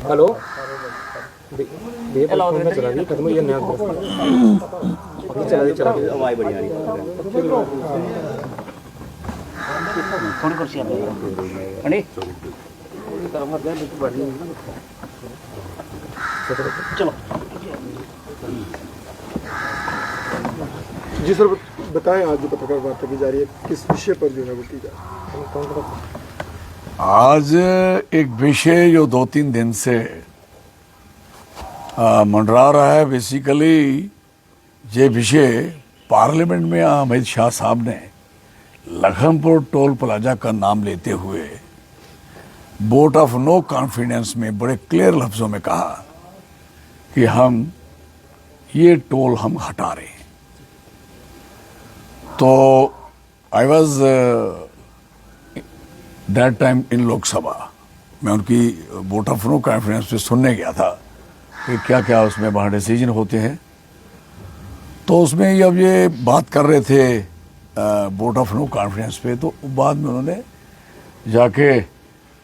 Hello में चला रही खत्म हुई है नया चला रही आवाज बढ़िया रही थोड़ी कुर्सियां चलो जी सर बताएं, आज जो पत्रकार वार्ता की जा रही है किस विषय पर जो है वो की जा रही है? आज एक विषय जो 2-3 दिन से मंडरा रहा है, बेसिकली ये विषय पार्लियामेंट में अमित शाह साहब ने लखनपुर टोल प्लाजा का नाम लेते हुए वोट ऑफ नो कॉन्फिडेंस में बड़े क्लियर लफ्जों में कहा कि हम ये टोल हम हटा रहे हैं। तो I was that time in Lok Sabha, मैं उनकी वोट ऑफ नो कॉन्फिडेंस पे सुनने गया था कि क्या क्या उसमें वहाँ डिसीजन होते हैं। तो उसमें जब ये बात कर रहे थे वोट ऑफ नो कॉन्फिडेंस पे, तो बाद में उन्होंने जाके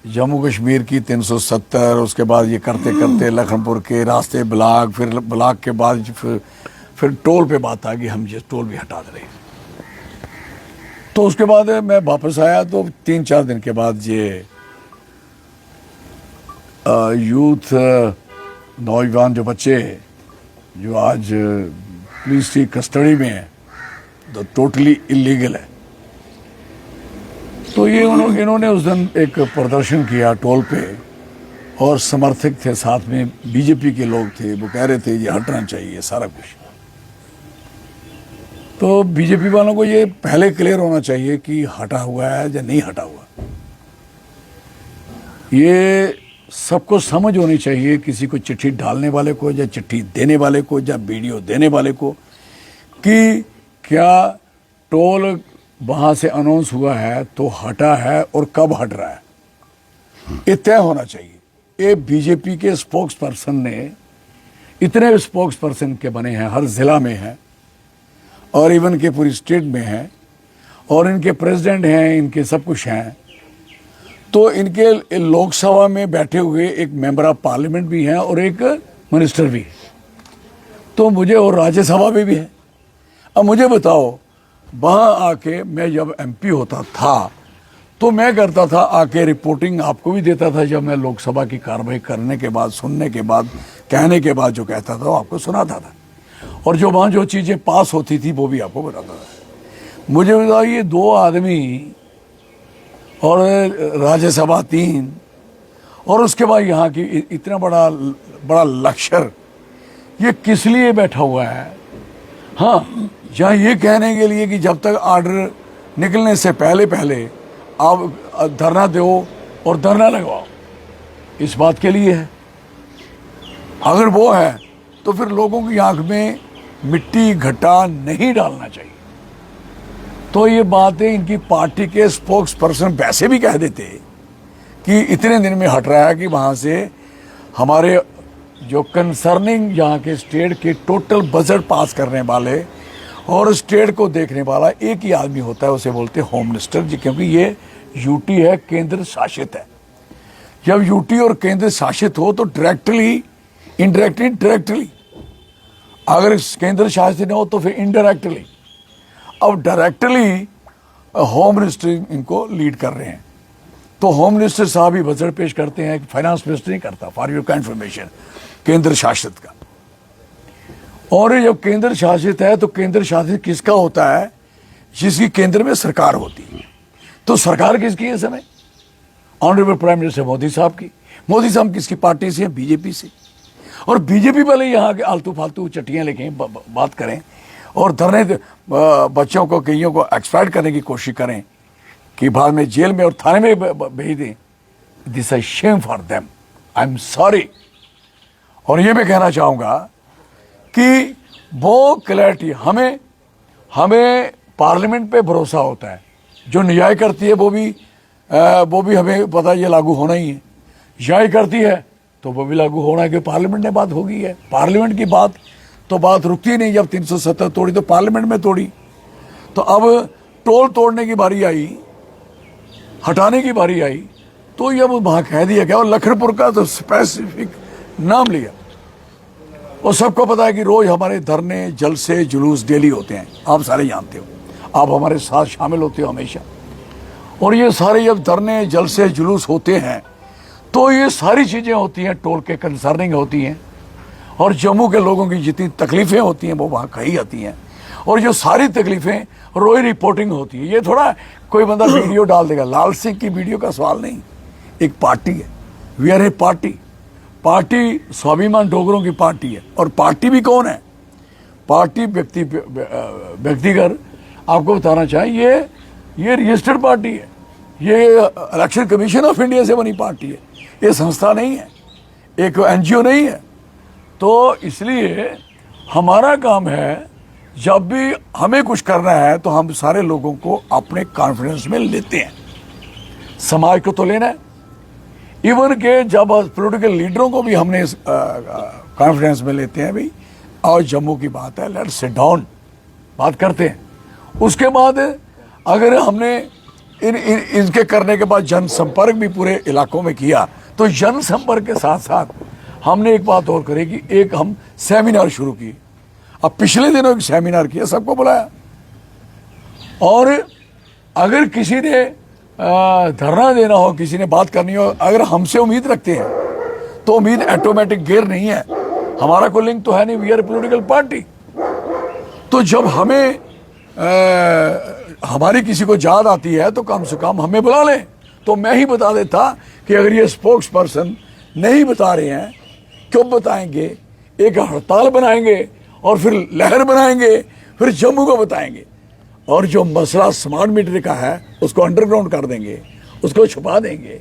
जम्मू कश्मीर की 370, उसके बाद ये करते करते लखनपुर के रास्ते ब्लॉक, फिर ब्लॉक के बाद फिर टोल पे बात आ गई, हम ये टोल भी हटा दे रहे हैं। तो उसके बाद मैं वापस आया तो 3-4 दिन के बाद ये यूथ नौजवान जो बच्चे जो आज पुलिस की कस्टडी में है, तो टोटली इलीगल है। तो ये इन्होंने उस दिन एक प्रदर्शन किया टोल पे, और समर्थक थे साथ में, बीजेपी के लोग थे, वो कह रहे थे ये हटना चाहिए सारा कुछ। तो बीजेपी वालों को ये पहले क्लियर होना चाहिए कि हटा हुआ है या नहीं हटा हुआ। ये सबको समझ होनी चाहिए, किसी को चिट्ठी डालने वाले को या चिट्ठी देने वाले को या वीडियो देने वाले को, कि क्या टोल वहां से अनाउंस हुआ है तो हटा है और कब हट रहा है, ये तय होना चाहिए। ये बीजेपी के स्पोक्स पर्सन ने, इतने स्पोक्स पर्सन के बने हैं, हर जिला में हैं और इवन के पूरी स्टेट में हैं, और इनके प्रेसिडेंट हैं, इनके सब कुछ हैं। तो इनके लोकसभा में बैठे हुए एक मेंबर ऑफ पार्लियामेंट भी हैं और एक मिनिस्टर भी है, तो मुझे, और राज्यसभा में भी है। अब मुझे बताओ, वहाँ आके मैं जब एमपी होता था तो मैं करता था, आके रिपोर्टिंग आपको भी देता था, जब मैं लोकसभा की कार्रवाई करने के बाद, सुनने के बाद, कहने के बाद जो कहता था वो आपको सुनाता था, और जो वहाँ जो चीज़ें पास होती थी वो भी आपको बताता था। मुझे बताओ, ये 2 आदमी और राज्यसभा 3, और उसके बाद यहाँ की इतना बड़ा लश्कर, ये किस लिए बैठा हुआ है? हाँ, यहाँ ये कहने के लिए कि जब तक ऑर्डर निकलने से पहले आप धरना दो और धरना लगवाओ, इस बात के लिए है। अगर वो है तो फिर लोगों की आंख में मिट्टी घटा नहीं डालना चाहिए। तो ये बातें इनकी पार्टी के स्पोक्स पर्सन वैसे भी कह देते कि इतने दिन में हट रहा है, कि वहाँ से हमारे जो कंसर्निंग यहाँ के स्टेट के टोटल बजट पास करने वाले और स्टेट को देखने वाला एक ही आदमी होता है, उसे बोलते हैं होम मिनिस्टर जी, क्योंकि ये यूटी है, केंद्र शासित है। जब यूटी और केंद्र शासित हो तो डायरेक्टली, इनडायरेक्टली, डायरेक्टली, अगर केंद्र शासित न हो तो फिर इनडायरेक्टली। अब डायरेक्टली होम मिनिस्टर इनको लीड कर रहे हैं, तो होम मिनिस्टर साहब ही बजट पेश करते हैं, फाइनेंस मिनिस्टर नहीं करता, फॉर योर इन्फॉर्मेशन, केंद्र शासित का। और जब केंद्र शासित है तो केंद्र शासित किसका होता है? जिसकी केंद्र में सरकार होती है। तो सरकार किसकी है इस समय? ऑनरेबल प्राइम मिनिस्टर मोदी साहब की। मोदी साहब किसकी पार्टी से हैं? बीजेपी से। और बीजेपी वाले यहाँ के आलतू फालतू चट्टियाँ लेके बात करें और धरने बच्चों को, कईयों को एक्सप्लॉइट करने की कोशिश करें कि बाद में जेल में और थाने में भेज दें। This is shame for them, I am sorry. और ये मैं कहना चाहूँगा कि वो क्लैरिटी, हमें पार्लियामेंट पे भरोसा होता है, जो न्याय करती है वो भी हमें पता है ये लागू होना ही है। न्याय करती है तो वो भी लागू होना है, कि पार्लियामेंट ने बात होगी है। पार्लियामेंट की बात तो बात रुकती नहीं, जब 370 तोड़ी तो पार्लियामेंट में तोड़ी। तो अब टोल तोड़ने की बारी आई, हटाने की बारी आई, तो ये वहां कह दिया गया, और लखनपुर का तो स्पेसिफिक नाम लिया। और सबको पता है कि रोज हमारे धरने, जलसे, जुलूस डेली होते हैं, आप सारे जानते हो, आप हमारे साथ शामिल होते हो हमेशा। और ये सारे जब धरने, जलसे, जुलूस होते हैं तो ये सारी चीजें होती हैं टोल के कंसर्निंग होती हैं, और जम्मू के लोगों की जितनी तकलीफें होती हैं वो वहाँ कही जाती हैं। और जो सारी तकलीफें रोज रिपोर्टिंग होती है। ये थोड़ा कोई बंदा वीडियो डाल देगा, लाल सिंह की वीडियो का सवाल नहीं, एक पार्टी है, we are a party. Party स्वाभिमान डोगरों की पार्टी है। और पार्टी भी कौन है? पार्टी व्यक्तिगत आपको बताना चाहिए, ये रजिस्टर्ड पार्टी है, ये इलेक्शन कमीशन ऑफ इंडिया से बनी पार्टी है, ये संस्था नहीं है, एक एनजीओ नहीं है। तो इसलिए हमारा काम है, जब भी हमें कुछ करना है तो हम सारे लोगों को अपने कॉन्फिडेंस में लेते हैं। समाज को तो लेना है, इवन के जब पॉलिटिकल लीडरों को भी हमने कॉन्फिडेंस में लेते हैं भाई, और जम्मू की बात है, लेट्स सिट डाउन, बात करते हैं। उसके बाद अगर हमने इनके करने के बाद जनसंपर्क भी पूरे इलाकों में किया, तो जनसंपर्क के साथ साथ हमने एक बात और करी कि एक हम सेमिनार शुरू किए। अब पिछले दिनों एक सेमिनार किया, सबको बुलाया, और अगर किसी ने धरना देना हो, किसी ने बात करनी हो, अगर हमसे उम्मीद रखते हैं तो उम्मीद ऑटोमेटिक गिर नहीं है। हमारा कोई लिंक तो है नहीं, वी आर पॉलिटिकल पार्टी। तो जब हमें हमारी किसी को याद आती है तो कम से कम हमें बुला लें। तो मैं ही बता देता कि अगर ये स्पोक्स पर्सन नहीं बता रहे हैं, क्यों बताएंगे? एक हड़ताल बनाएंगे और फिर लहर बनाएंगे, फिर जम्मू को बताएंगे। और जो मसला स्मार्ट मीटर का है उसको अंडरग्राउंड कर देंगे, उसको छुपा देंगे।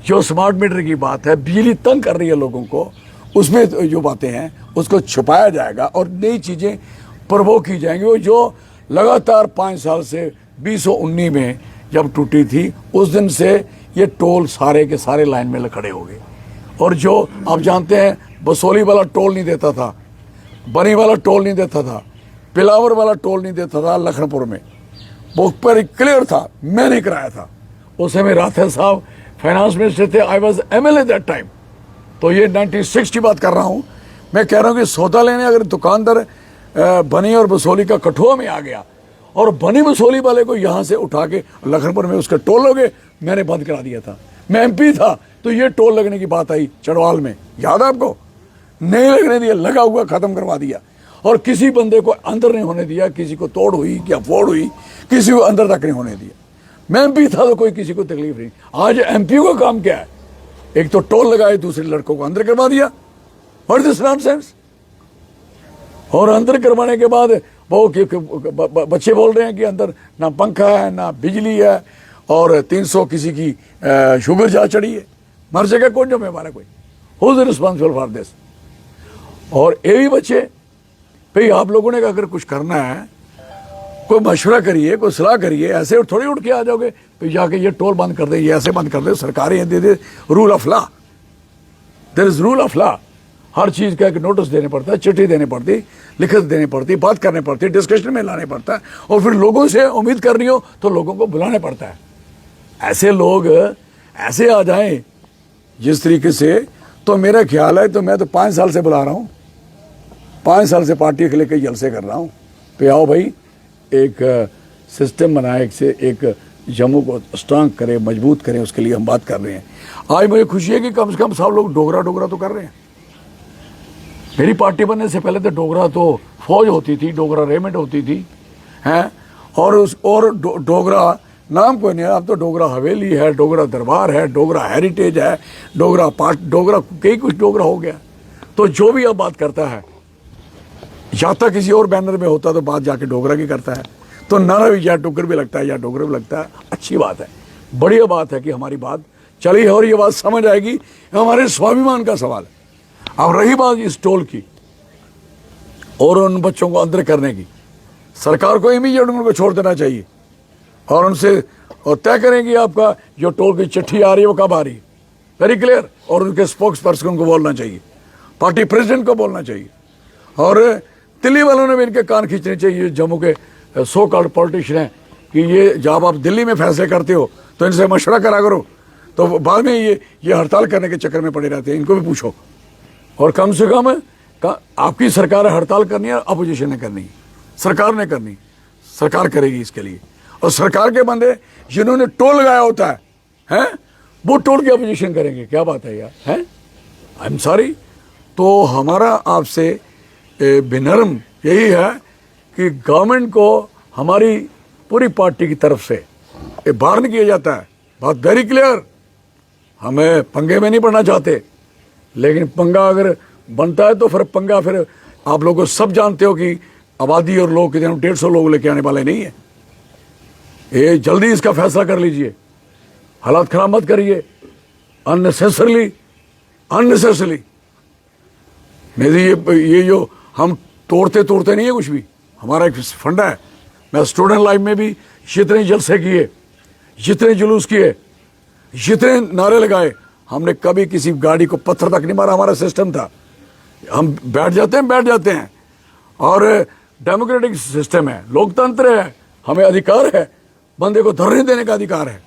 जो स्मार्ट मीटर की बात है, बिजली तंग कर रही है लोगों को, उसमें जो बातें हैं उसको छुपाया जाएगा और नई चीज़ें प्रवोक की जाएंगी। वो जो लगातार 5 साल से 2019 में जब टूटी थी, उस दिन से ये टोल सारे के सारे लाइन में खड़े हो गए। और जो आप जानते हैं, बसोली वाला टोल नहीं देता था, बनी वाला टोल नहीं देता था, पिलावर वाला टोल नहीं देता था लखनपुर में, वो पर क्लियर था, मैंने कराया था। उस समय राठौर साहब फाइनेंस मिनिस्टर थे, I was MLA that time. तो ये 96 की बात कर रहा हूँ। मैं कह रहा हूँ कि सौदा लेने अगर दुकानदार बनी और बसोली का कठुआ में आ गया और बनी बसोली वाले को यहाँ से उठा के लखनपुर में उसका टोल लोगे, मैंने बंद करा दिया था। मैं MP था तो ये टोल लगने की बात आई चढ़वाल में, याद है आपको? नहीं लगने दिया, लगा हुआ खत्म करवा दिया। और किसी बंदे को अंदर नहीं होने दिया, किसी को तोड़ हुई क्या फोड़ हुई, किसी को अंदर तक नहीं होने दिया। मैं MP था तो कोई किसी को तकलीफ नहीं। आज MP का काम क्या है? एक तो टोल लगाए, दूसरे लड़कों को अंदर करवा दिया। What this nonsense? और अंदर करवाने के बाद वो बच्चे बोल रहे हैं कि अंदर ना पंखा है, ना बिजली है, और 300 किसी की शुगर जा चढ़ी है। मर जाएगा कौन जिम्मेवार है? कोई who is responsible for this? और ये भी बच्चे भाई, आप लोगों ने अगर कुछ करना है, कोई मशवरा करिए, कोई सलाह करिए, ऐसे थोड़ी उठ के आ जाओगे तो जाके ये टोल बंद कर दे, ये ऐसे बंद कर दे। सरकारें दे दे rule of law, there is rule of law. हर चीज़ का एक नोटिस देने पड़ता है, चिट्ठी देनी पड़ती, लिखित देनी पड़ती, बात करनी पड़ती, डिस्कशन में लाने पड़ता है, और फिर लोगों से उम्मीद करनी हो तो लोगों को बुलाने पड़ता है। ऐसे लोग ऐसे आ जाएं जिस तरीके से, तो मेरा ख्याल है, तो मैं तो 5 साल से बुला रहा हूँ, 5 साल से पार्टी के लेकर जलसे कर रहा हूँ। पे आओ भाई, एक सिस्टम बनाए, एक जम्मू को स्ट्रांग करें, मजबूत करें, उसके लिए हम बात कर रहे हैं। आज मुझे खुशी है कि कम से कम सब लोग डोगरा तो कर रहे हैं। मेरी पार्टी बनने से पहले तो डोगरा तो फौज होती थी, डोगरा रेजिमेंट होती थी, हैं, और डोगरा नाम कोई नहीं है। अब तो डोगरा हवेली है, डोगरा दरबार है, डोगरा हेरिटेज है, डोगरा कई कुछ डोगरा हो गया। तो जो भी अब बात करता है, या तक किसी और बैनर में होता तो बात जाके डोगरा की करता है। तो नारा भी या टुकर भी लगता है या डोगरा भी लगता है। अच्छी बात है, बढ़िया बात है कि हमारी बात चली है और ये बात समझ आएगी, हमारे स्वाभिमान का सवाल है। अब रही बात इस टोल की और उन बच्चों को अंदर करने की, सरकार को इमीडिएट उनको छोड़ देना चाहिए और उनसे और तय करेंगे आपका जो टोल की चिट्ठी आ रही है वो कब आ रही है, वेरी क्लियर। और उनके स्पोक्स पर्सन को बोलना चाहिए, पार्टी प्रेसिडेंट को बोलना चाहिए, और दिल्ली वालों ने भी इनके कान खींचने चाहिए, जम्मू के सो कॉल्ड पॉलिटिशियन हैं, कि ये जब आप दिल्ली में फैसले करते हो तो इनसे मशवरा करा करो। तो बाद में ये हड़ताल करने के चक्कर में पड़े रहते हैं, इनको भी पूछो। और कम से कम आपकी सरकार हड़ताल करनी है, अपोजिशन ने करनी, सरकार ने करनी, सरकार करेगी इसके लिए। और सरकार के बंदे जिन्होंने टोल लगाया होता है वो टोल की अपोजिशन करेंगे, क्या बात है यार, है। I am sorry. तो हमारा आपसे विनम्र यही है कि गवर्नमेंट को हमारी पूरी पार्टी की तरफ से ये वार्न किया जाता है, बात वेरी क्लियर। हमें पंगे में नहीं पड़ना चाहते, लेकिन पंगा अगर बनता है तो फिर पंगा, फिर आप लोगों सब जानते हो कि आबादी और लोग कितने 150 लोग लेके आने वाले नहीं है। ये जल्दी इसका फैसला कर लीजिए, हालात खराब मत करिए अननेसेसरली। नहीं, ये जो हम तोड़ते नहीं है कुछ भी, हमारा एक फंडा है। मैं स्टूडेंट लाइफ में भी जितने जलसे किए, जितने जुलूस किए, जितने नारे लगाए, हमने कभी किसी गाड़ी को पत्थर तक नहीं मारा। हमारा सिस्टम था, हम बैठ जाते हैं। और डेमोक्रेटिक सिस्टम है, लोकतंत्र है, हमें अधिकार है, बंदे को धरने देने का अधिकार है।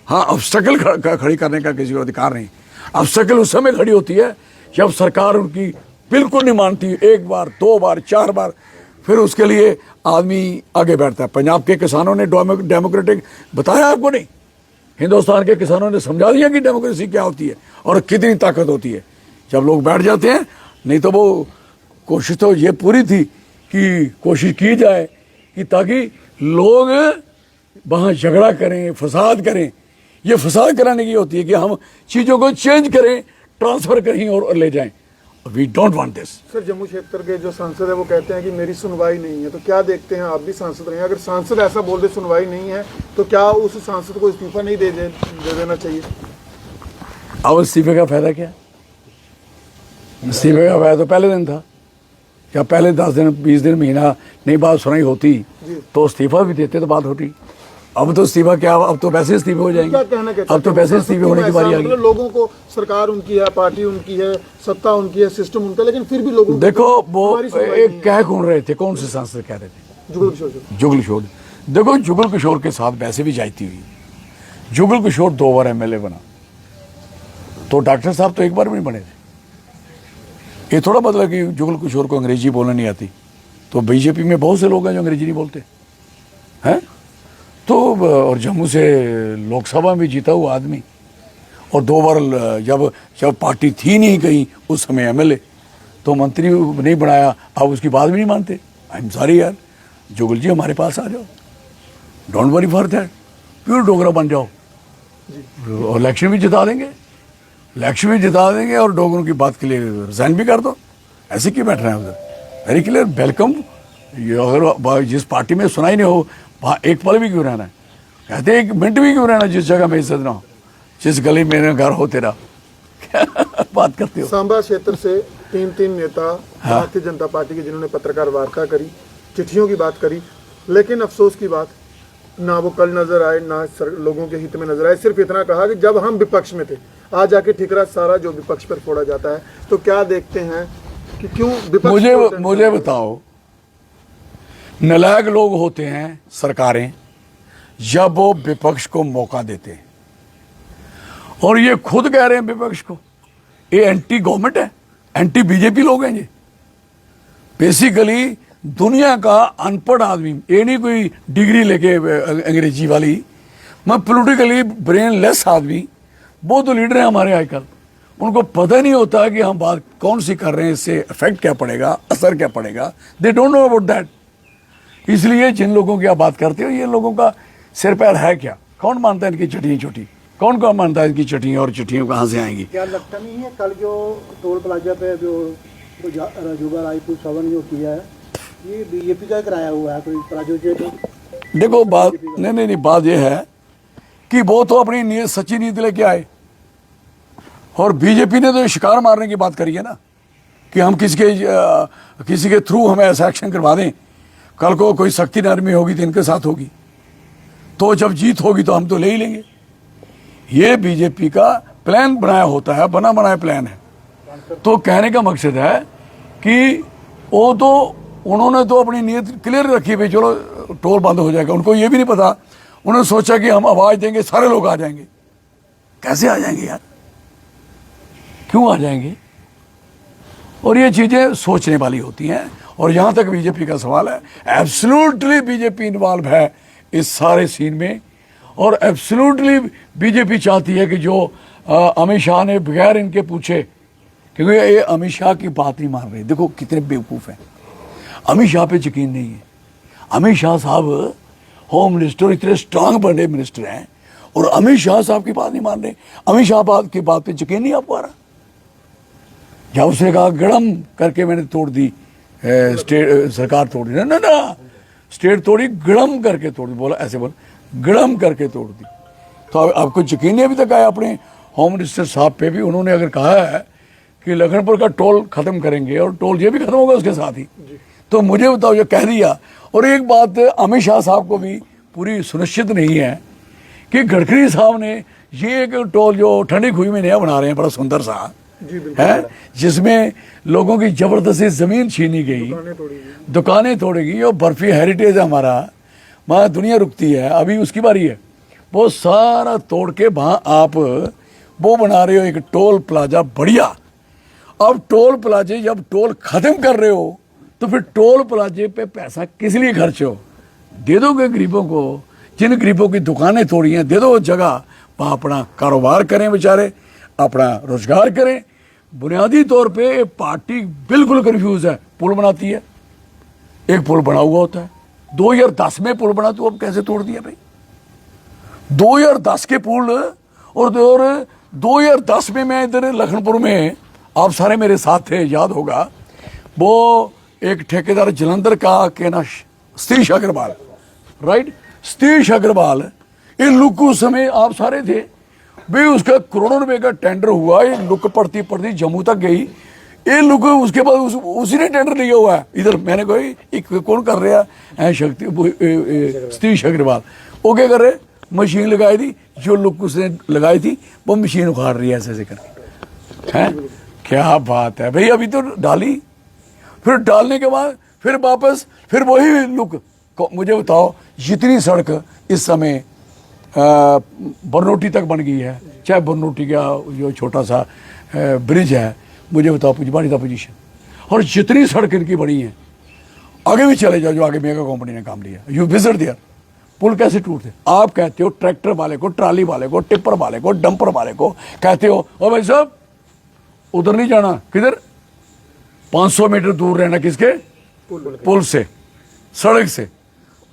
हाँ, ऑब्स्टेकल खड़ी करने का किसी को अधिकार नहीं। ऑब्स्टेकल उस समय खड़ी होती है जब सरकार उनकी बिल्कुल नहीं मानती, 1 बार 2 बार 4 बार, फिर उसके लिए आदमी आगे बैठता है। पंजाब के किसानों ने डेमोक्रेटिक बताया आपको नहीं, हिंदुस्तान के किसानों ने समझा दिया कि डेमोक्रेसी क्या होती है और कितनी ताकत होती है जब लोग बैठ जाते हैं। नहीं तो वो कोशिश तो ये पूरी थी कि कोशिश की जाए कि ताकि लोग वहाँ झगड़ा करें, फसाद करें। ये फसाद कराने की होती है कि हम चीज़ों को चेंज करें, ट्रांसफर कहीं और ले जाएं। We don't want this. Sir, Jammu क्षेत्र के जो सांसद है वो कहते हैं कि मेरी सुनवाई नहीं है, तो क्या देखते हैं, आप भी सांसद रहे हैं, अगर सांसद ऐसा बोल दे सुनवाई नहीं है तो क्या उस सांसद को इस्तीफा नहीं दे देना चाहिए? अब इस्तीफे का फायदा क्या? इस्तीफे का फायदा तो पहले दिन था, क्या पहले 10 दिन 20 दिन महीना नहीं बात सुनाई होती तो इस्तीफा भी देते तो बात होती। अब तो इस्तीफा क्या, अब तो वैसे इस्तीफे हो जाएंगे। क्या कहना कहते अब तो वैसे इस्तीफे होने की बारी आ गई। मतलब लोगों को, सरकार उनकी है, पार्टी उनकी है, सत्ता उनकी है, सिस्टम उनका, लेकिन फिर भी लोगों देखो वो एक कह कौन रहे थे, कौन से सांसद कह रहे थे? जुगल किशोर। देखो जुगल किशोर के साथ वैसे भी जाती हुई। जुगल किशोर 2 बार MLA बना, तो डॉक्टर साहब तो 1 बार भी नहीं बने थे। ये थोड़ा मतलब कि जुगल किशोर को अंग्रेजी बोलने नहीं आती, तो बीजेपी में बहुत से लोग हैं जो अंग्रेजी नहीं बोलते हैं। तो और जम्मू से लोकसभा में जीता हुआ आदमी, और 2 बार जब पार्टी थी नहीं कहीं उस समय MLA, तो मंत्री नहीं बनाया, अब उसकी बात भी नहीं मानते। आई एम सॉरी यार, जुगल जी हमारे पास आ जाओ, don't worry for that, pure Dogra बन जाओ और इलेक्शन भी जिता देंगे, और डोगरों की बात के लिए रिजाइन भी कर दो। ऐसे क्यों बैठ रहे हैं उधर? Very clear, welcome. अगर जिस पार्टी में सुनाई नहीं हो, वहाँ एक पल भी क्यों रहना है, कहते 1 मिनट भी क्यों रहना, जिस जगह मैं इज्जत ना हो, जिस गली में मेरा घर हो तेरा बात करते हो। सांबा क्षेत्र से 3 नेता भारतीय जनता पार्टी के जिन्होंने पत्रकार वार्ता करी, चिट्ठियों की बात करी, लेकिन अफसोस की बात, ना वो कल नजर आए, ना लोगों के हित में नजर आए। सिर्फ इतना कहा कि जब हम विपक्ष में थे, आज जाके ठिकरा सारा जो विपक्ष पर फोड़ा जाता है। तो क्या देखते हैं कि क्यों विपक्ष? मुझे बताओ, नालायक लोग होते हैं सरकारें जब वो विपक्ष को मौका देते हैं, और ये खुद कह रहे हैं विपक्ष को, ये एंटी गवर्नमेंट है, एंटी बीजेपी लोग हैं ये। बेसिकली दुनिया का अनपढ़ आदमी, ये नहीं कोई डिग्री लेके अंग्रेजी वाली, मैं पॉलिटिकली ब्रेनलेस आदमी, वो तो लीडर हैं हमारे आजकल। उनको पता नहीं होता कि हम बात कौन सी कर रहे हैं, इससे इफेक्ट क्या पड़ेगा, असर क्या पड़ेगा, they don't know about that. इसलिए जिन लोगों की आप बात करते हो, ये लोगों का सिर पैर है क्या? कौन मानता है इनकी चटियाँ छोटी? कौन मानता है इनकी चटियाँ, और चिट्ठियाँ कहाँ से आएंगी? क्या लगता नहीं है कल जो टोल प्लाजा पे जो राजूगा रायपुर सवन जो किया है, ये बीजेपी का कराया हुआ है कोई प्रोजेक्ट? देखो बात नहीं, बात ये है कि वो तो अपनी नीयत, सच्ची नीयत लेके आए, और बीजेपी ने तो शिकार मारने की बात करी है ना, कि हम किसी के थ्रू हमें ऐसा एक्शन करवा दें, कल को कोई सख्ती नरमी होगी तो इनके साथ होगी, तो जब जीत होगी तो हम तो ले ही लेंगे। ये बीजेपी का प्लान बनाया होता है, बना बनाया प्लान है। तो कहने का मकसद है कि वो तो उन्होंने तो अपनी नीयत क्लियर रखी भाई चलो टोल बंद हो जाएगा। उनको ये भी नहीं पता, उन्होंने सोचा कि हम आवाज़ देंगे सारे लोग आ जाएंगे, कैसे आ जाएंगे यार, क्यों आ जाएंगे? और ये चीजें सोचने वाली होती हैं। और जहां तक बीजेपी का सवाल है, एब्सोल्युटली बीजेपी इन्वॉल्व है इस सारे सीन में, और एब्सोल्युटली बीजेपी चाहती है कि जो अमित शाह ने बगैर इनके पूछे, क्योंकि ये अमित शाह की बात नहीं मान रहे। देखो कितने बेवकूफ हैं, अमित शाह पे यकीन नहीं है। अमित शाह साहब होम मिनिस्टर, इतने स्ट्रांग बड़े मिनिस्टर हैं, और अमित शाह साहब की बात नहीं मान रहे। अमित शाह की बात पे यकीन नहीं आपको आ रहा? जब उसने कहा गड़म करके मैंने तोड़ दी स्टेट, सरकार तोड़ दी, ना ना स्टेट तोड़ी, गड़म करके तोड़ दी, बोला ऐसे बोला, गड़म करके तोड़ दी। तो आपको यकीन नहीं अभी तक आया अपने होम मिनिस्टर साहब पे भी? उन्होंने अगर कहा है कि लखनपुर का टोल खत्म करेंगे और टोल ये भी खत्म होगा उसके साथ ही, तो मुझे बताओ, ये कह दिया। और एक बात अमित शाह साहब को भी पूरी सुनिश्चित नहीं है कि गडकरी साहब ने ये एक टोल जो ठंडी खुई में नया बना रहे हैं, बड़ा सुंदर सा है, जिसमें लोगों की जबरदस्ती जमीन छीनी गई, दुकानें तोड़ी गई, और बर्फी हेरिटेज है हमारा, वहाँ दुनिया रुकती है, अभी उसकी बारी है, वो सारा तोड़ के वहाँ आप वो बना रहे हो एक टोल प्लाजा बढ़िया। अब टोल प्लाजे जब टोल खत्म कर रहे हो तो फिर टोल प्लाजे पे पैसा किस लिए खर्च हो? दे दोगे गरीबों को, जिन गरीबों की दुकानें तोड़ी हैं, दे दो जगह, वहाँ अपना कारोबार करें बेचारे, अपना रोजगार करें। बुनियादी तौर पे पार्टी बिल्कुल कंफ्यूज है। पुल बनाती है, एक पुल बना हुआ होता है, 2010 में पुल बना, तो अब कैसे तोड़ दिया भाई? 2010 के पुल, और 2010 में मैं इधर लखनपुर में, आप सारे मेरे साथ थे, याद होगा, वो एक ठेकेदार जलंधर का के ना सतीश अग्रवाल, राइट, सतीश अग्रवाल, ये लुक उस समय आप सारे थे भाई, उसका करोड़ों रुपए का टेंडर हुआ, ये लुक पड़ती पड़ती जम्मू तक गई, ये लुक उसके बाद उसी ने टेंडर लिया हुआ है। इधर मैंने कहा कौन कर रहा है, शक्ति सतीश अग्रवाल, वो क्या कर रहे, मशीन लगाई थी, जो लुक उसने लगाई थी वो मशीन उखाड़ रही है ऐसे ऐसे करके, है क्या बात है भाई? अभी तो डाली, फिर डालने के बाद फिर वापस फिर वही लुक। मुझे बताओ, जितनी सड़क इस समय बरनोटी तक बन गई है, चाहे बरनोटी का जो छोटा सा ब्रिज है, मुझे बताओ पुजबानी था पोजीशन, और जितनी सड़क इनकी बनी है, आगे भी चले जाओ, जो आगे मेगा कंपनी ने काम लिया, यू विजिट देयर, पुल कैसे टूटते? आप कहते हो ट्रैक्टर वाले को, ट्राली वाले को, टिप्पर वाले को, डंपर वाले को कहते हो, ओ भाई साहब उधर नहीं जाना, किधर 500 मीटर दूर रहना, किसके? पुल से, सड़क से।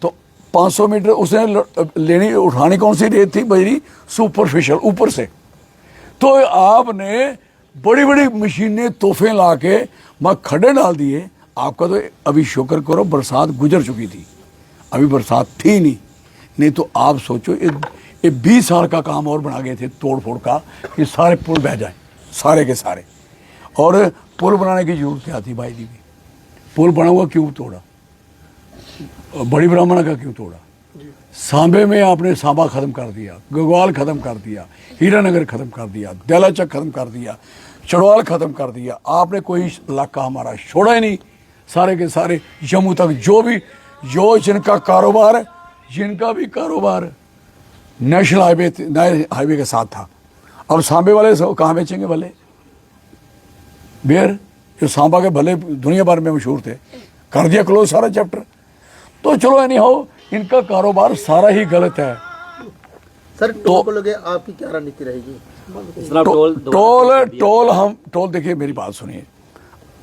तो 500 मीटर उसने लेनी, उठानी कौन सी रेत थी? बजरी सुपरफिशियल, ऊपर से। तो आपने बड़ी बड़ी मशीनें तोहफे ला के वहां खड्डे डाल दिए। आपका तो अभी शुक्र करो बरसात गुजर चुकी थी, अभी बरसात थी नहीं तो आप सोचो ये 20 साल का काम और बना गए थे तोड़ फोड़ का, कि सारे पुल बह जाए, सारे के सारे। और पुल बनाने की जरूरत क्या थी भाई? दीदी पुल बना हुआ क्यों तोड़ा? बड़ी ब्राह्मण का क्यों तोड़ा? सांबे में आपने सांबा खत्म कर दिया, गगवाल खत्म कर दिया, हीरानगर खत्म कर दिया, देलाचक खत्म कर दिया, चढ़वाल खत्म कर दिया। आपने कोई इलाका हमारा छोड़ा ही नहीं, सारे के सारे जम्मू तक। जो जिनका कारोबार है, जिनका भी कारोबार नेशनल हाईवे के साथ था, अब सांबे वाले कहाँ बेचेंगे भले? बेर जो सांबा के भले दुनिया भर में मशहूर थे, कर दिया क्लोज सारा चैप्टर। तो चलो एनी हाउ, इनका कारोबार सारा ही गलत है। सर टोल को लेके आपकी क्या रणनीति रहेगी? टोल देखिए, मेरी बात सुनिए,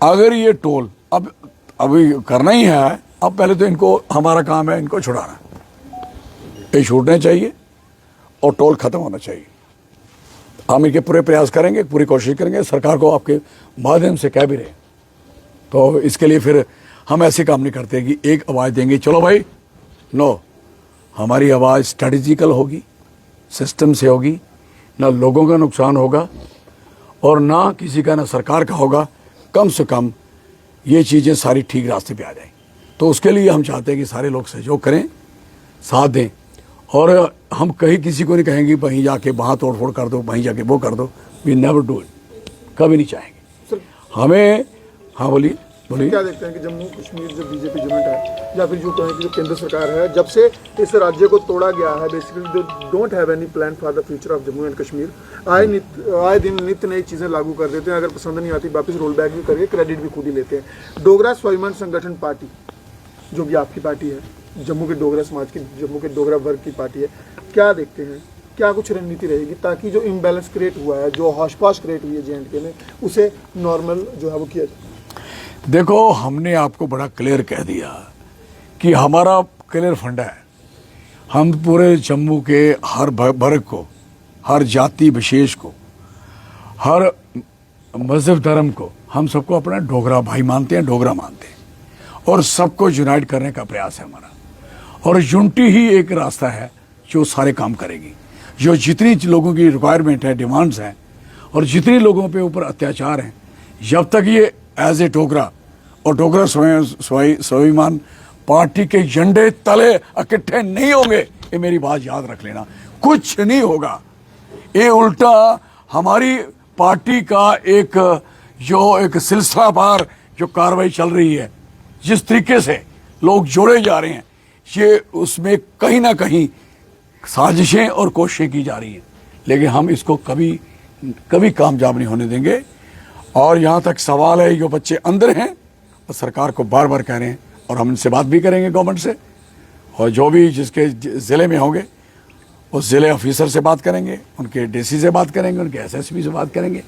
अगर ये टोल अभी करना ही है, अब पहले तो इनको, हमारा काम है इनको छुड़ाना, ये छूटने चाहिए और टोल खत्म होना चाहिए। हम इनके पूरे प्रयास करेंगे, पूरी कोशिश करेंगे, सरकार को आपके माध्यम से कह भी रहे। तो इसके लिए फिर हम ऐसे काम नहीं करते कि एक आवाज़ देंगे चलो भाई, नो, हमारी आवाज़ स्ट्रेटेजिकल होगी, सिस्टम से होगी, ना लोगों का नुकसान होगा और ना किसी का, ना सरकार का होगा। कम से कम ये चीज़ें सारी ठीक रास्ते पे आ जाएं। तो उसके लिए हम चाहते हैं कि सारे लोग सहयोग करें, साथ दें, और हम कहीं किसी को नहीं कहेंगे वहीं जाके वहाँ तोड़ फोड़ कर दो, वहीं जाके वो कर दो। वी नेवर डू इट, कभी नहीं चाहेंगे हमें। हाँ बोलिए। बोलिए। क्या देखते हैं कि जम्मू कश्मीर जो बीजेपी गवर्नमेंट है या फिर जो कहें कि जो केंद्र सरकार है, जब से इस राज्य को तोड़ा गया है, basically they don't have any plan for the future of Jammu and Kashmir. आए दिन नित्य नई चीज़ें लागू कर देते हैं, अगर पसंद नहीं आती वापस रोल बैक भी करके क्रेडिट भी खुद ही लेते हैं। डोगरा स्वाभिमान संगठन पार्टी जो भी आपकी पार्टी है, जम्मू के डोगरा समाज की, जम्मू के डोगरा वर्ग की पार्टी है, क्या देखते हैं, क्या कुछ रणनीति रहेगी ताकि जो इम्बैलेंस क्रिएट हुआ है, जो हौश-पौश क्रिएट हुई है JNK में, उसे नॉर्मल जो है वो किया जाए? देखो, हमने आपको बड़ा क्लियर कह दिया कि हमारा क्लियर फंडा है। हम पूरे जम्मू के हर वर्ग को, हर जाति विशेष को, हर मजहब धर्म को, हम सबको अपना डोगरा भाई मानते हैं, डोगरा मानते हैं और सबको यूनाइट करने का प्रयास है हमारा। और यूनिटी ही एक रास्ता है जो सारे काम करेगी। जो जितनी लोगों की रिक्वायरमेंट है, डिमांड्स हैं और जितने लोगों पे ऊपर अत्याचार हैं, जब तक ये एज ए डोगरा और डोगरा स्वाभिमान पार्टी के झंडे तले इकट्ठे नहीं होंगे, ये मेरी बात याद रख लेना, कुछ नहीं होगा। ये उल्टा हमारी पार्टी का एक सिलसिलावार जो कार्रवाई चल रही है, जिस तरीके से लोग जोड़े जा रहे हैं, ये उसमें कहीं ना कहीं साजिशें और कोशिशें की जा रही हैं, लेकिन हम इसको कभी कामयाब नहीं होने देंगे। और यहाँ तक सवाल है, जो बच्चे अंदर हैं और सरकार को बार बार कह रहे हैं, और हम इनसे बात भी करेंगे गवर्नमेंट से, और जो भी जिसके ज़िले में होंगे उस ज़िले ऑफिसर से बात करेंगे, उनके DC से बात करेंगे, उनके SSP से बात करेंगे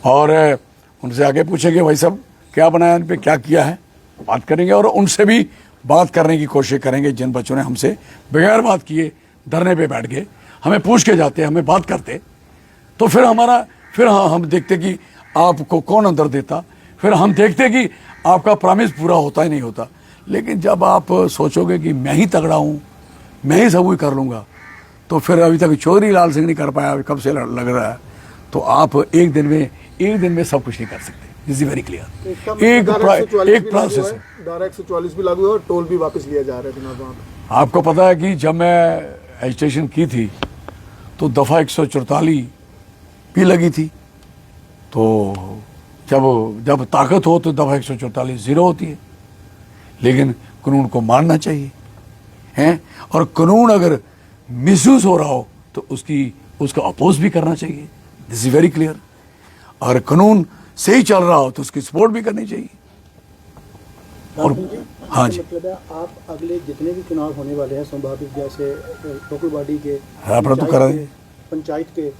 और उनसे आगे पूछेंगे भाई साहब क्या बनाया, इन पर क्या किया है, बात करेंगे। और उनसे भी बात करने की कोशिश करेंगे जिन बच्चों ने हमसे बगैर बात किए धरने पे बैठ गए, हमें पूछ के जाते, हमें बात करते, तो फिर हम देखते कि आपको कौन अंदर देता, फिर हम देखते कि आपका प्रॉमिस पूरा होता ही नहीं होता। लेकिन जब आप सोचोगे कि मैं ही तगड़ा हूँ, मैं ही सब कुछ कर लूँगा, तो फिर अभी तक चौधरी लाल सिंह नहीं कर पाया, कब से लग रहा है, तो आप एक दिन में सब कुछ नहीं कर सकते। This is very clear. एक प्रोसेस है, धारा 144 भी लागू है और टोल भी वापस लिया जा रहा है जनाब वहाँ पे। आपको पता है कि जब मैं एजिटेशन की थी तो दफ़ा 144 भी लगी थी, तो जब ताकत हो तो दफ़ा 144 ज़ीरो होती है। लेकिन कानून को मानना चाहिए हैं, और कानून अगर मिसयूज हो रहा हो तो उसका अपोज भी करना चाहिए। This is very clear. और कानून सही चल रहा हो तो उसकी सपोर्ट भी करनी चाहिए। और हाँ जी, मतलब है आप अगले जितने भी चुनाव होने वाले हैं संभावित, जैसे लोकल बॉडी के, पंचायत के,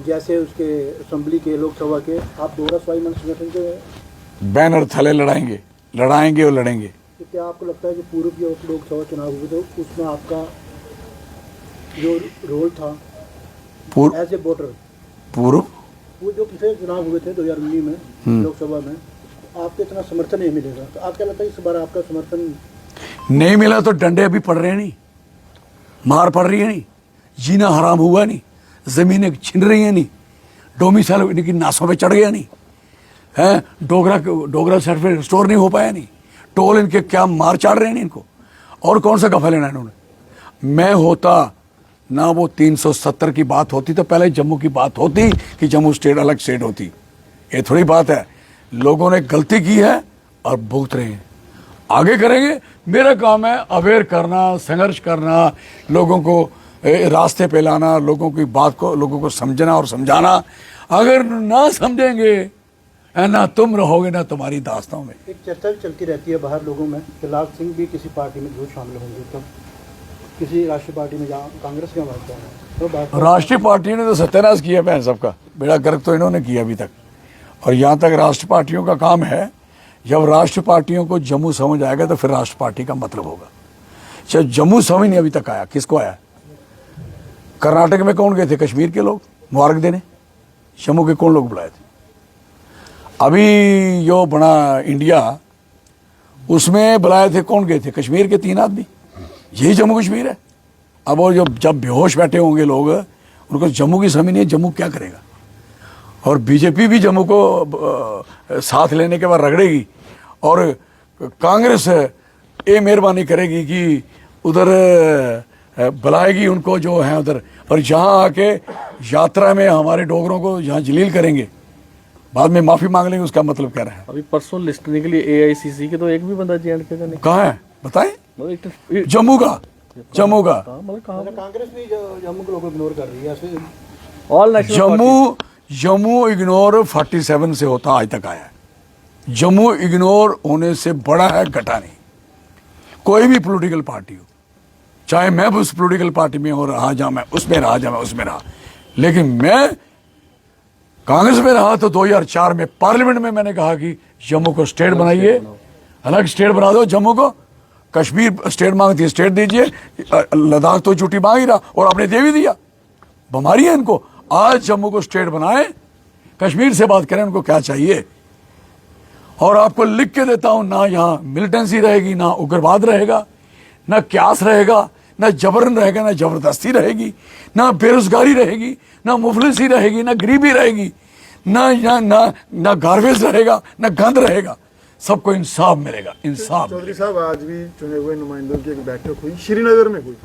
जैसे उसके असेंबली के, लोकसभा के, आप डोगरा स्वाभिमान संगठन के बैनर थले लड़ाएंगे और लड़ेंगे। तो क्या आपको लगता है कि पूर्व जो लोकसभा चुनाव हुए थे उसमें आपका जो रोल था एज ए वोटर, पूर्व वो जो पिछले चुनाव हुए थे 2019 में लोकसभा में, आपको इतना समर्थन नहीं मिलेगा, तो आप क्या लगता है इस बार आपका समर्थन नहीं मिला? तो डंडे अभी पड़ रहे हैं नहीं, मार पड़ रही है नहीं, जीना हराम हुआ नहीं, जमीनें छिन रही हैं नहीं, डोमिसाइल इनकी नासों पे चढ़ गया नहीं है, डोगरा सर्टिफिकेट स्टोर नहीं हो पाया नहीं, टोल इनके क्या मार चाड़ रहे हैं नहीं इनको, और कौन सा गफा लेना है इन्होंने। मैं होता ना वो 370 की बात होती तो पहले जम्मू की बात होती कि जम्मू स्टेट अलग स्टेट होती। ये थोड़ी बात है, लोगों ने गलती की है और भुगत रहे हैं, आगे करेंगे। मेरा काम है अवेयर करना, संघर्ष करना, लोगों को रास्ते पे लाना, लोगों की बात को लोगों को समझना और समझाना। अगर ना समझेंगे ना तुम रहोगे ना तुम्हारी दास्तां में। एक चर्चा भी चलती रहती है बाहर लोगों में कि लाल सिंह भी किसी पार्टी में जरूर शामिल होंगे, तो किसी राष्ट्रीय पार्टी में, जहाँ कांग्रेस के बात कर तो राष्ट्रीय पार्टी ने तो सत्यानाश किया बहन सबका, बेड़ा गर्क तो इन्होंने किया अभी तक। और यहाँ तक राष्ट्र पार्टियों का काम है, जब राष्ट्र पार्टियों को जम्मू समझ आएगा तो फिर राष्ट्र पार्टी का मतलब होगा। जब जम्मू समझ नहीं अभी तक आया, किसको आया? कर्नाटक में कौन गए थे? कश्मीर के लोग मुबारक देने। जम्मू के कौन लोग बुलाए थे? अभी जो बना इंडिया, उसमें बुलाए थे कौन गए थे? कश्मीर के 3 आदमी। यही जम्मू कश्मीर है। अब वो जब बेहोश बैठे होंगे लोग, उनको जम्मू की समझ नहीं है, जम्मू क्या करेगा। और बीजेपी भी जम्मू को साथ लेने के बाद रगड़ेगी, और कांग्रेस ये मेहरबानी करेगी कि उधर बुलाएगी उनको जो हैं उधर, और जहाँ आके यात्रा में हमारे डोगरों को जहाँ जलील करेंगे, बाद में माफी मांग लेंगे, उसका मतलब क्या रहा? अभी परसों लिस्ट निकली एआईसीसी के, तो एक भी बंदा J&K का नहीं। कहाँ है बताएं? मतलब एक तो जम्मू का मतलब कहाँ कांग्रेस भी जम्मू के लोग इग्नोर कर रही है ऐसे। ऑल नेशनल जम्मू इग्नोर 47 से होता आज तक आया है। जम्मू इग्नोर होने से बड़ा है घटा नहीं। कोई भी पॉलिटिकल पार्टी हो, चाहे मैं उस पॉलिटिकल पार्टी में हो रहा जा, मैं उसमें रहा जा, मैं उसमें रहा, लेकिन मैं कांग्रेस में रहा तो 2004 में पार्लियामेंट में मैंने कहा कि जम्मू को स्टेट बनाइए, अलग स्टेट बना दो जम्मू को। कश्मीर स्टेट मांगती है, स्टेट दीजिए। लद्दाख तो छुट्टी मांग ही रहा और आपने दे भी दिया। बीमारी है इनको। आज जम्मू को स्टेट बनाए, कश्मीर से बात करें उनको क्या चाहिए। और आपको लिख के देता हूं, ना यहाँ मिलिटेंसी रहेगी, ना उग्रवाद रहेगा, ना क्यास रहेगा, ना जबरन रहेगा, ना जबरदस्ती रहेगी, ना बेरोजगारी रहेगी, ना मुफलिसी रहेगी, ना गरीबी रहेगी, ना ना ना ना गार्बेज रहेगा, ना गंद रहेगा। सबको इंसाफ मिलेगा, इंसाफ। चौधरी साहब, आज भी चुने हुए नुमाइंदों की एक बैठक हुई श्रीनगर में हुई,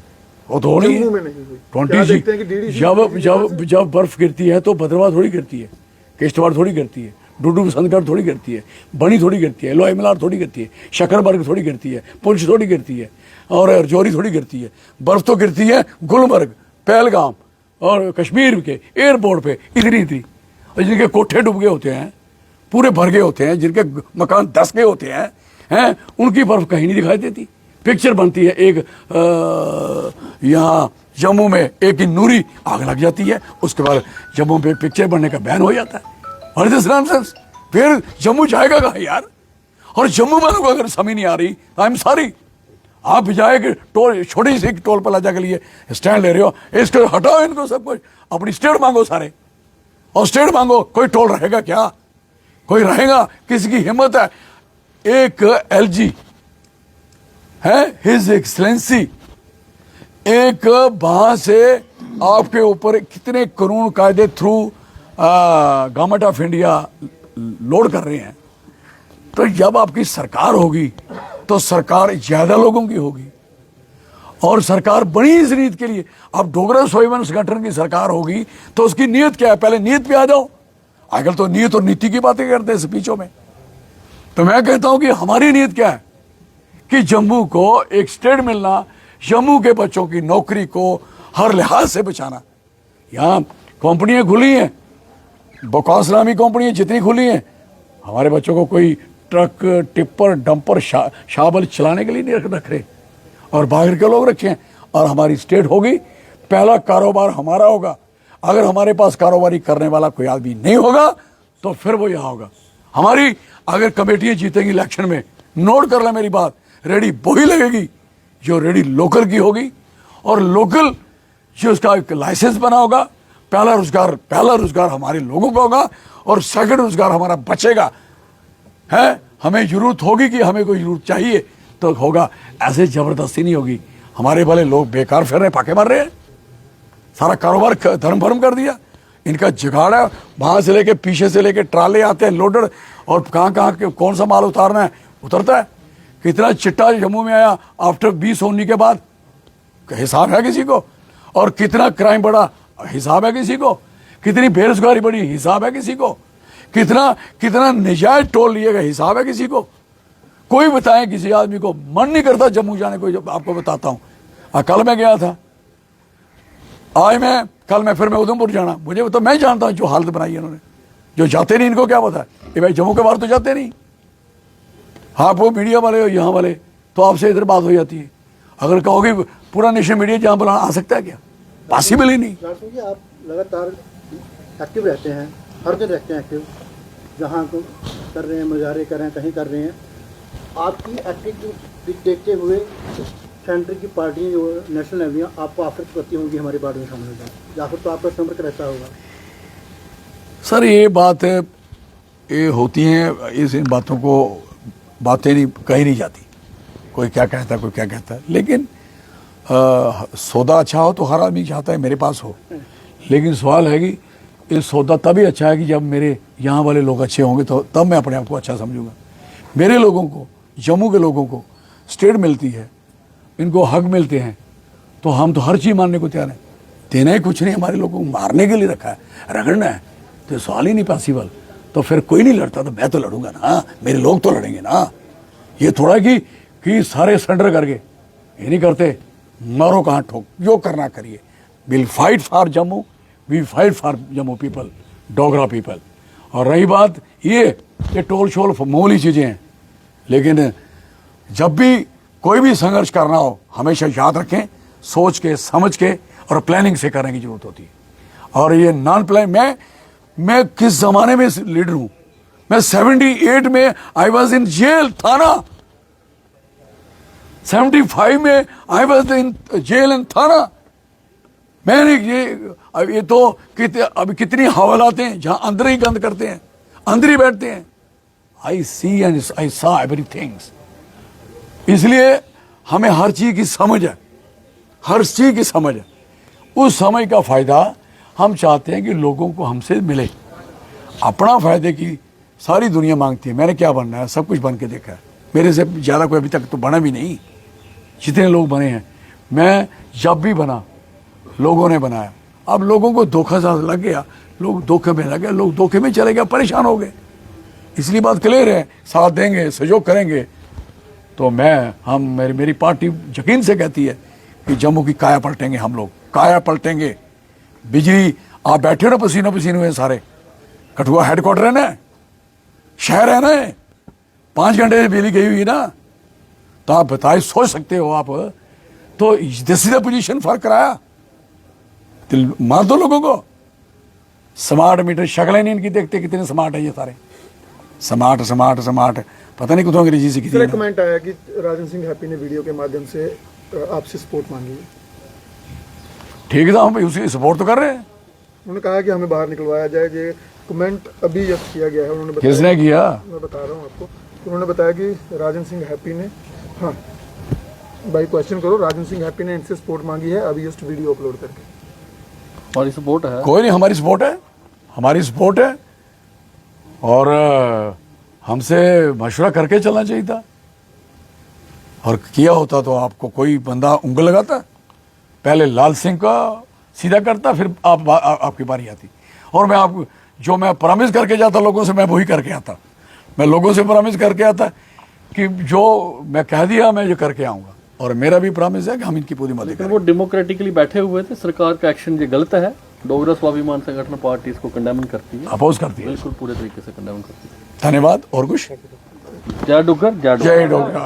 वो तो होनी जम्मू में नहीं हुई। 20 देखते हैं कि DDC जब बर्फ गिरती है तो भद्रवाह थोड़ी गिरती है, किश्तवाड़ थोड़ी गिरती है, डूडू बसंतगढ़ थोड़ी गिरती है, बनी थोड़ी गिरती है, लोई मलार थोड़ी गिरती है, शकरबर्ग थोड़ी गिरती है, पुंछ थोड़ी गिरती है, और रजौरी थोड़ी गिरती है। बर्फ तो गिरती है गुलमर्ग, पहलगाम और कश्मीर के एयरपोर्ट पे इतनी। और जिनके कोठे डूब गए होते हैं, पूरे भर गए होते हैं, जिनके मकान धस गए होते हैं, उनकी बर्फ कहीं नहीं दिखाई देती। पिक्चर बनती है एक यहाँ जम्मू में एक ही नूरी आग लग जाती है, उसके बाद जम्मू पे पिक्चर बनने का बैन हो जाता है। और दिस नॉनसेंस। फिर जम्मू जाएगा कहाँ यार? और जम्मू वालों को अगर समझ नहीं आ रही, आई एम सॉरी। आप जाए कि टोल, छोटी सी टोल प्लाजा के लिए स्टैंड ले रहे हो, इसको हटाओ, इनको सब कुछ अपनी स्टेट मांगो सारे, और स्टेट मांगो। कोई टोल रहेगा क्या? कोई रहेगा? किसी की हिम्मत है? एक LG है, हिज एक्सलेंसी, एक वहां से आपके ऊपर कितने कानून कायदे through government of India load कर रहे हैं। तो जब आपकी सरकार होगी तो सरकार ज्यादा लोगों की होगी, और सरकार बनी इस नीयत के लिए। अब डोगरा स्वाभिमान संगठन की सरकार होगी तो उसकी नीयत क्या है? पहले नीयत पे आ जाओ। आजकल तो नीयत और नीति की बातें करते हैं स्पीचों में। तो मैं कहता हूं कि हमारी नीयत क्या है कि जम्मू को एक स्टेट मिलना, जम्मू के बच्चों की नौकरी को हर लिहाज से बचाना। यहाँ कंपनियां खुली हैं, बकवास नामी कंपनियां जितनी खुली हैं, हमारे बच्चों को कोई ट्रक, टिप्पर, डंपर, शाबल चलाने के लिए नहीं रख रहे, और बाहर के लोग रखे हैं। और हमारी स्टेट होगी, पहला कारोबार हमारा होगा। अगर हमारे पास कारोबारी करने वाला कोई आदमी नहीं होगा तो फिर वो यहाँ होगा। हमारी अगर कमेटियां जीतेंगी इलेक्शन में, नोट कर ले मेरी बात, रेडी वही लगेगी जो रेडी लोकल की होगी, और लोकल जो उसका एक लाइसेंस बना होगा। पहला रोजगार हमारे लोगों का होगा, और सेकंड रोजगार हमारा बचेगा। है, हमें जरूरत होगी कि हमें कोई जरूरत चाहिए तो होगा, ऐसे जबरदस्ती नहीं होगी। हमारे वाले लोग बेकार फिर रहे, फाके मार रहे हैं, सारा कारोबार धर्म भरम कर दिया। इनका जुगाड़ है, वहां से लेके पीछे से लेके ट्राले आते हैं लोडर, और कहाँ कौन सा माल उतारना है उतरता है। कितना चिट्टा जम्मू में आया आफ्टर 20 होने के बाद, हिसाब है किसी को? और कितना क्राइम बढ़ा, हिसाब है किसी को? कितनी बेरोजगारी बढ़ी, हिसाब है किसी को? कितना निजायज टोल लिएगा, हिसाब है किसी को? कोई बताए किसी आदमी को? मन नहीं करता जम्मू जाने को। जब आपको बताता हूं, कल मैं गया था, कल मैं फिर मैं उधमपुर जाना, मुझे तो मैं जानता हूं जो हालत बनाई है इन्होंने। जो जाते नहीं, इनको क्या पता है? ये भाई जम्मू के बाहर तो जाते नहीं। हाँ, वो मीडिया वाले हो यहाँ वाले, तो आपसे इधर बात हो जाती है। अगर कहोगे पूरा नेशनल मीडिया जहाँ बुलाना आ सकता है क्या? पॉसिबल ही नहीं। आप लगातार एक्टिव रहते हैं, हर दिन रहते हैं एक्टिव, जहाँ को कर रहे हैं, मुजाहरे कर रहे हैं, कहीं कर रहे हैं। आपकी एक्टिविटी देखते हुए सेंटर की पार्टियाँ जो नेशनल लेवलियाँ आपको ऑफर करती होंगी हमारी पार्टी में शामिल हो जाए, या फिर तो आपका संपर्क रहता होगा? सर, ये बात ये होती हैं, इस इन बातों को बातें नहीं कही नहीं जाती। कोई क्या कहता है, कोई क्या कहता है, लेकिन सौदा अच्छा हो तो हर आदमी चाहता है मेरे पास हो। लेकिन सवाल है कि ये सौदा तभी अच्छा है कि जब मेरे यहाँ वाले लोग अच्छे होंगे, तो तब मैं अपने आप को अच्छा समझूंगा। मेरे लोगों को, जम्मू के लोगों को स्टेट मिलती है, इनको हक मिलते हैं, तो हम तो हर चीज़ मानने को तैयार हैं। देना ही कुछ नहीं, हमारे लोगों को मारने के लिए रखा है, रगड़ना है, तो सवाल ही नहीं पॉसिबल। तो फिर कोई नहीं लड़ता तो मैं तो लड़ूंगा ना, मेरे लोग तो लड़ेंगे ना। ये थोड़ा कि सारे सरेंडर करके, ये नहीं करते, मारो कहाँ ठोक, जो करना करिए। Will fight for Jammu, we fight for Jammu people, Dogra people. और रही बात ये टोल शोल मामूली चीज़ें हैं, लेकिन जब भी कोई भी संघर्ष करना हो हमेशा याद रखें, सोच के समझ के और प्लानिंग से करने की जरूरत होती है। और ये नॉन प्लान, मैं किस जमाने में लीडर हूं, मैं 78 में आई वॉज इन जेल थाना, 75 में आई वॉज इन जेल इन थाना। मैंने ये तो अभी कितनी हवालात हैं जहां अंदर ही गंद करते हैं, अंदर ही बैठते हैं। आई सी एंड आई सा एवरीथिंग्स। इसलिए हमें हर चीज की समझ है, हर चीज की समझ है। उस समय का फायदा हम चाहते हैं कि लोगों को हमसे मिले। अपना फायदे की सारी दुनिया मांगती है। मैंने क्या बनना है, सब कुछ बन के देखा है। मेरे से ज़्यादा कोई अभी तक तो बना भी नहीं, जितने लोग बने हैं। मैं जब भी बना लोगों ने बनाया। अब लोगों को धोखा सा लग गया, लोग धोखे में लग गए, लोग धोखे में चले गए, परेशान हो गए। इसलिए बात क्लियर है, साथ देंगे, सहयोग करेंगे तो मेरी पार्टी यकीन से कहती है कि जम्मू की काया पलटेंगे, हम लोग काया पलटेंगे। बिजली, आप बैठे हो ना पसीना पसीने हुए सारे, कठुआ हेडक्वार्टर है ना, शहर है ना, 5 घंटे से बिजली गई हुई ना, तो आप बताए, सोच सकते हो आप। तो this is the position for कराया। दिल मार दो लोगों को। स्मार्ट मीटर, शक्लें नहीं इनकी देखते कितने स्मार्ट है ये सारे, स्मार्ट स्मार्ट स्मार्ट, पता नहीं कुछ अंग्रेजी से सर, एक कितनी। कमेंट आया कि राजन सिंह हैप्पी ने वीडियो के माध्यम से आपसे सपोर्ट मांगी है। ठीक है, तो हम उसी सपोर्ट तो कर रहे हैं। उन्होंने कहा कि हमें बाहर निकलवाया जाए। ये कमेंट अभी जब किया गया है, उन्होंने बताया, किसने किया? मैं बता रहा हूँ आपको। उन्होंने बताया कि राजन सिंह हैप्पी ने, हाँ भाई क्वेश्चन करो, राजन सिंह हैप्पी ने इनसे सपोर्ट मांगी है अभी जस्ट वीडियो अपलोड करके। हमारी सपोर्ट है, कोई नहीं, हमारी सपोर्ट है, हमारी सपोर्ट है। और हमसे मशवरा करके चलना चाहिए था, और किया होता तो आपको कोई बंदा उंगल लगाता, पहले लाल सिंह का सीधा करता, फिर आपकी बारी आती। और मैं प्रॉमिस करके जाता लोगों से, मैं वही करके आता। मैं लोगों से प्रॉमिस करके आता कि जो मैं कह दिया मैं जो करके आऊँगा, और मेरा भी प्रॉमिस है कि हम इनकी पूरी मदद लेकिन करेंगे। वो डेमोक्रेटिकली बैठे हुए थे। सरकार का एक्शन ये गलत है। डोगरा स्वाभिमान संगठन पार्टी इसको कंडेम करती है, अपोज करती है। बिल्कुल पूरे तरीके से कंडेम करती है। धन्यवाद। और कुछ? जय डुग्गर, जय डुग्गर। जय डोगरा।